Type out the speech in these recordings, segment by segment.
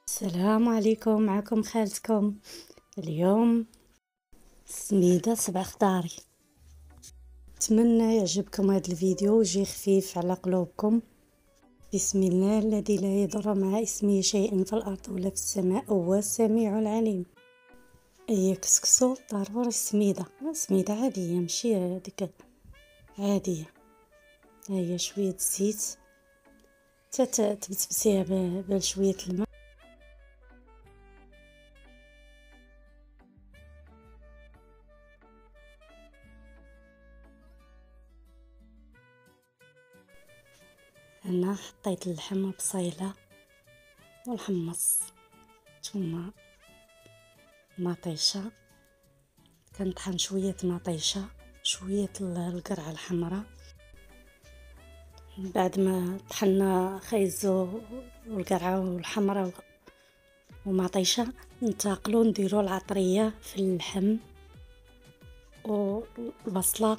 السلام عليكم، معكم خالتكم. اليوم سميدة سبع خضاري. أتمنى يعجبكم هذا الفيديو ويجي خفيف على قلوبكم. بسم الله الذي لا يضر مع اسمه شيء في الأرض ولا في السماء وهو السميع العليم. أي كسكسو ضروري سميدة عادية ماشي هذيك عادية. هي شوية زيت تبسبسيها بشوية الماء. أنا حطيت اللحم وبصيلة والحمص ثم مطيشة، كنطحن شوية مطيشة شوية القرعة الحمراء. بعد ما طحنا خيزو والقرعة والحمراء ومطيشة ننتقلو نديرو العطرية في اللحم والبصلة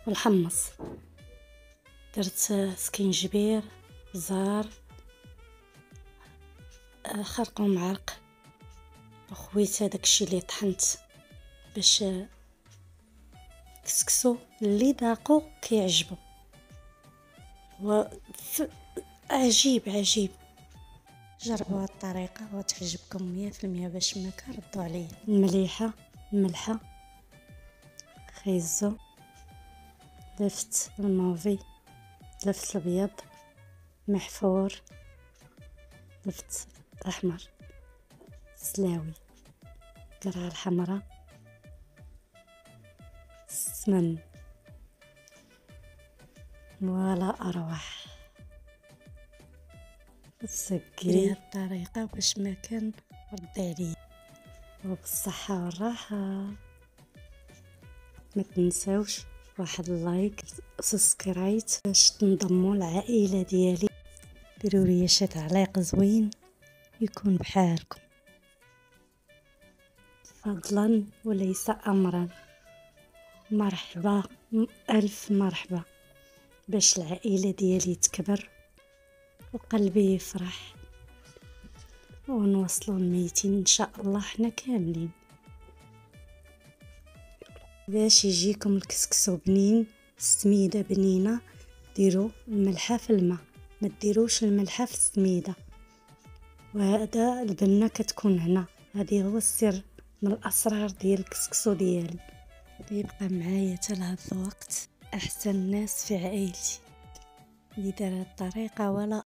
والحمص. درت سكينجبير زار خرق ومعرق وخويت هذاك الشيء اللي طحنت باش كسكسو اللي ذاقو كيعجبو عجيب. جربوا هاد الطريقه وتعجبكم 100% باش ما كردوا عليه. ملحه خيزو لفت الموفي لفت الابيض محفور لفت الاحمر سلاوي القرعه الحمراء السمن ولا اروح. تسكري هاد الطريقه باش ما كان رد عليه وبالصحه والراحه. ما تنساوش واحد اللايك سبسكرايب باش تنضموا العائله ديالي. ديروا لي شي تعليق زوين يكون بحالكم فضلا وليس امرا. مرحبا الف مرحبا باش العائله ديالي تكبر وقلبي يفرح ونوصلوا ل200 ان شاء الله حنا كاملين. باش يجيكم الكسكسو بنين السميده بنينه ديروا الملحه في الماء، ما ديروش الملحه في السميده. وهذا البنه كتكون هنا، هذه هو السر من الاسرار ديال الكسكسو ديالي. يبقى معايا حتى لهذا الوقت احسن ناس في عائلتي اللي دار هاد الطريقه ولا